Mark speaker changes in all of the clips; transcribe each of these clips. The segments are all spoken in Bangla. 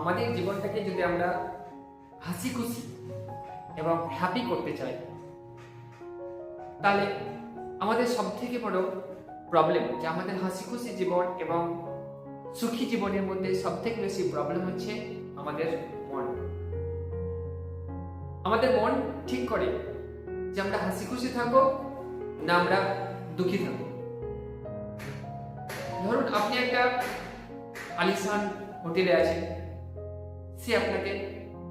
Speaker 1: আমাদের জীবনটাকে যদি আমরা হাসি খুশি এবং হ্যাপি করতে চাই, তাহলে আমাদের সব থেকে বড় প্রবলেম যে আমাদের হাসি খুশি জীবন এবং সুখী জীবনের মধ্যে সব থেকে বেশি প্রবলেম হচ্ছে আমাদের মন। আমাদের মন ঠিক করে যে আমরা হাসি খুশি থাকবো না আমরা দুঃখী থাকবো। ধরুন আপনি একটা আলিশান হোটেলে আছেন, সে আপনাকে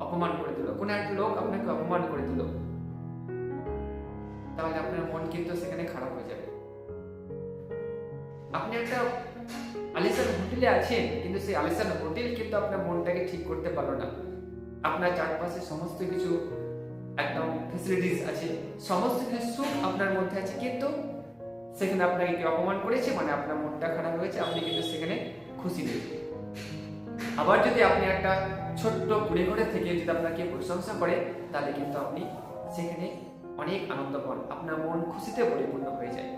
Speaker 1: অপমান করে দিল, কোনো একটা লোক আপনাকে অপমান করে দিল, তাহলে আপনার মন কিন্তু সেখানে খারাপ হয়ে যাবে। আপনি একটা আলিশান হোটেলে আছেন, কিন্তু সেই আলিশান হোটেল কিন্তু আপনার মনটাকে ঠিক করতে পারলো না। আপনার চারপাশে সমস্ত কিছু একদম ফেসিলিটিস আছে, সমস্ত কিছু সুখ আপনার মধ্যে আছে, কিন্তু সেখানে আপনাকে কেউ অপমান করেছে, মানে আপনার মনটা খারাপ হয়েছে, আপনি কিন্তু সেখানে খুশি নেই। আবার যদি আপনি একটা ছোট্ট কুড়ে ঘরে থেকে যদি আপনাকে প্রশংসা করে, তাহলে কিন্তু আপনি সেখানে অনেক আনন্দ পান, আপনার মন খুশিতে পরিপূর্ণ হয়ে যায়।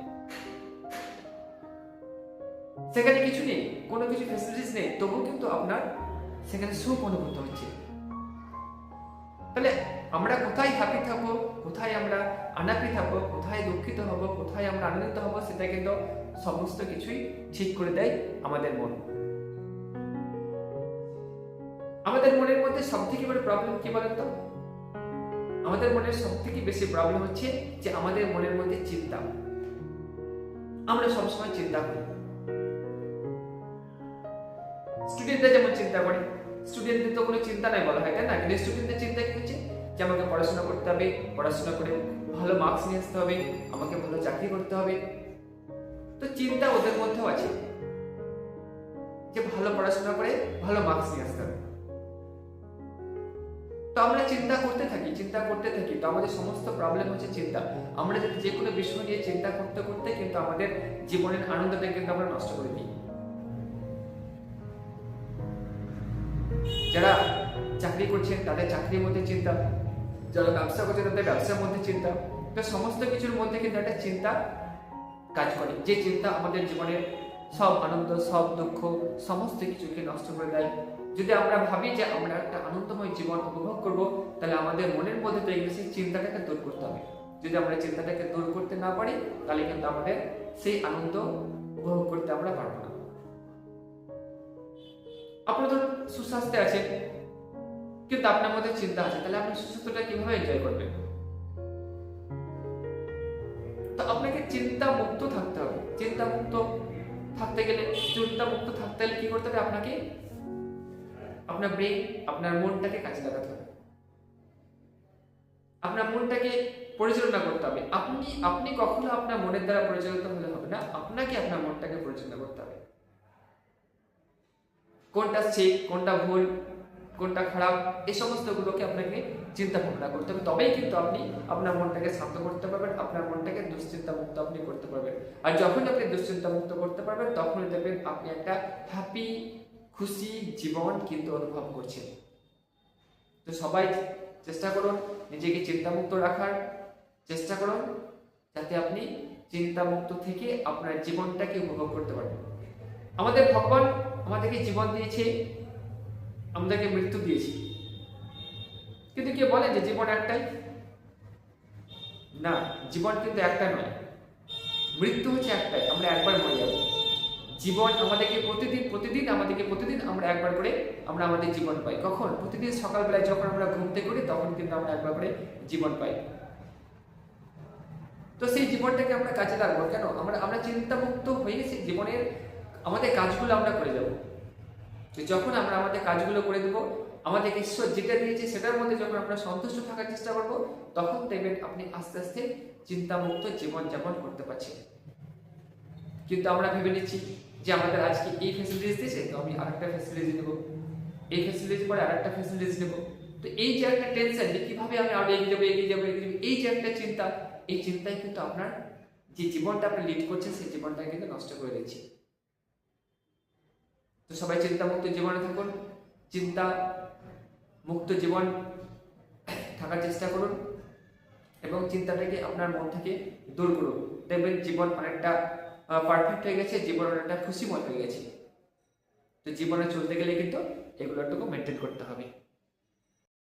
Speaker 1: সেখানে কিছু নেই, কোনো কিছু ফেসিলিটিস নেই, তবুও কিন্তু আপনার সেখানে সুখ অনুভূত হচ্ছে। তাহলে আমরা কোথায় হ্যাপি থাকবো, কোথায় আমরা আনহ্যাপি থাকবো, কোথায় দুঃখিত হব, কোথায় আমরা আনন্দিত হব, সেটা কিন্তু সমস্ত কিছুই ঠিক করে দেয় আমাদের মন। আমাদের মনের মধ্যে সব থেকে বড় প্রবলেম কি বলেন তো? আমাদের মনের সব থেকে বেশি প্রবলেম হচ্ছে যে আমাদের মনের মধ্যে চিন্তা। আমরা সবসময় চিন্তা করি। স্টুডেন্টরা যেমন চিন্তা করে, স্টুডেন্টদের তো কোনো চিন্তা নাই বলা হয়, তাই না? কিন্তু স্টুডেন্টদের চিন্তা কি হচ্ছে যে আমাকে পড়াশোনা করতে হবে, পড়াশোনা করে ভালো মার্কস নিয়ে আসতে হবে, আমাকে ভালো চাকরি করতে হবে। তো চিন্তা ওদের মধ্যেও আছে যে ভালো পড়াশোনা করে ভালো মার্কস নিয়ে আসতে হবে। তো আমরা চিন্তা করতে থাকি, তো আমাদের সমস্ত প্রবলেম হচ্ছে চিন্তা। আমরা যদি যে কোনো বিষয় নিয়ে চিন্তা করতে করতে কিন্তু আমাদের জীবনের আনন্দটা কিন্তু আমরা নষ্ট করে দিই। যারা চাকরি করছেন তাদের চাকরির মধ্যে চিন্তা, যারা ব্যবসা করছে তাদের ব্যবসার মধ্যে চিন্তা, তো সমস্ত কিছুর মধ্যে কিন্তু একটা চিন্তা কাজ করে, যে চিন্তা আমাদের জীবনের সব আনন্দ, সব দুঃখ, সমস্ত কিছুকে নষ্ট করে দেয়। যদি আমরা ভাবি যে আমরা একটা আনন্দময় জীবন উপভোগ করব, তাহলে আমাদের মনের মধ্যে তো সেই চিন্তাটাকে দূর করতে হবে। যদি আমরা চিন্তাটাকে দূর করতে না পারি, তাহলে কিন্তু আমাদের সেই আনন্দ উপভোগ করতে আমরা পারবো না। আপনি ধরুন সুস্বাস্থ্যে আছেন, কিন্তু আপনার মধ্যে চিন্তা আছে, তাহলে আপনি সুস্বাস্থ্যটা কিভাবে এনজয় করবেন? তো আপনাকে চিন্তা মুক্ত থাকতে হবে। চিন্তা মুক্ত থাকতে গেলে কি করতে হবে? আপনাকে আপনার ব্রেন, আপনার মনটাকে কাজে লাগাতে হবে, আপনার মনটাকে পরিচালনা করতে হবে। আপনি কখনো আপনার মনের দ্বারা পরিচালিত হলে হবে না, আপনাকে আপনার মনটাকে পরিচালনা করতে হবে। কোনটা ঠিক, কোনটা ভুল, কোনটা খারাপ, এই সমস্ত গুলোকে আপনাকে চিন্তা ভাবনা করতে হবে। তবেই কিন্তু আপনি আপনার মনটাকে শান্ত করতে পারবেন, আপনার মনটাকে দুশ্চিন্তা মুক্ত আপনি করতে পারবেন। আর যখন আপনি দুশ্চিন্তা মুক্ত করতে পারবেন, তখনই দেখবেন আপনি একটা হ্যাপি, খুশি জীবন কিন্তু অনুভব করছেন। তো সবাই চেষ্টা করুন নিজেকে চিন্তামুক্ত রাখার চেষ্টা করুন, যাতে আপনি চিন্তামুক্ত থেকে আপনার জীবনটাকে উপভোগ করতে পারেন। আমাদের ভগবান আমাদেরকে জীবন দিয়েছে, আমাদেরকে মৃত্যু দিয়েছে, কিন্তু কেউ বলে যে জীবন একটাই? না, জীবন কিন্তু একটা নয়, মৃত্যু হচ্ছে একটাই, আমরা একবার মরে যাব। জীবন আমাদেরকে প্রতিদিন আমরা একবার করে আমরা আমাদের জীবন পাই। কখন? প্রতিদিন সকালবেলায় যখন আমরা ঘুম থেকে উঠি, তখন কিন্তু আমরা একবার করে জীবন পাই। তো সেই জীবনটাকে আমরা কাজে লাগবো কেন? আমরা চিন্তামুক্ত হয়ে সেই জীবনের আমাদের কাজগুলো আমরা করে যাব। যখন আমরা আমাদের কাজগুলো করে দেবো, আমাদেরকে ঈশ্বর যেটা দিয়েছে সেটার মধ্যে যখন আমরা সন্তুষ্ট থাকার চেষ্টা করব, তখন দেখবেন আপনি আস্তে আস্তে চিন্তামুক্ত জীবনযাপন করতে পারছেন। কিন্তু আমরা ভেবে নিচ্ছি যে আমাদের আজকে এই ফ্যাসিলিটিস দিয়েছে, তো আমি আরেকটা ফ্যাসিলিটি নেবো, এই ফ্যাসিলিটি পরে আরেকটা ফ্যাসিলিটি নেবো। তো এই যে একটা টেনশন যে কিভাবে আমি আরো এগিয়ে যাবো, এই যে একটা চিন্তা, এই চিন্তায় কিন্তু আপনার যে জীবনটা আপনি লিড করছেন সেই জীবনটা কিন্তু নষ্ট করে দিচ্ছে। তো সবাই চিন্তামুক্ত জীবনে থাকুন, চিন্তা মুক্ত জীবন থাকার চেষ্টা করুন এবং চিন্তাটাকে আপনার মন থেকে দূর করুন। দেখবেন জীবন অনেকটা পারফেক্ট হয়ে গেছে, জীবন অনেকটা খুশিময় হয়ে গেছে। তো জীবনে চলতে গেলে কিন্তু এগুলোটুকু মেনটেন করতে হবে।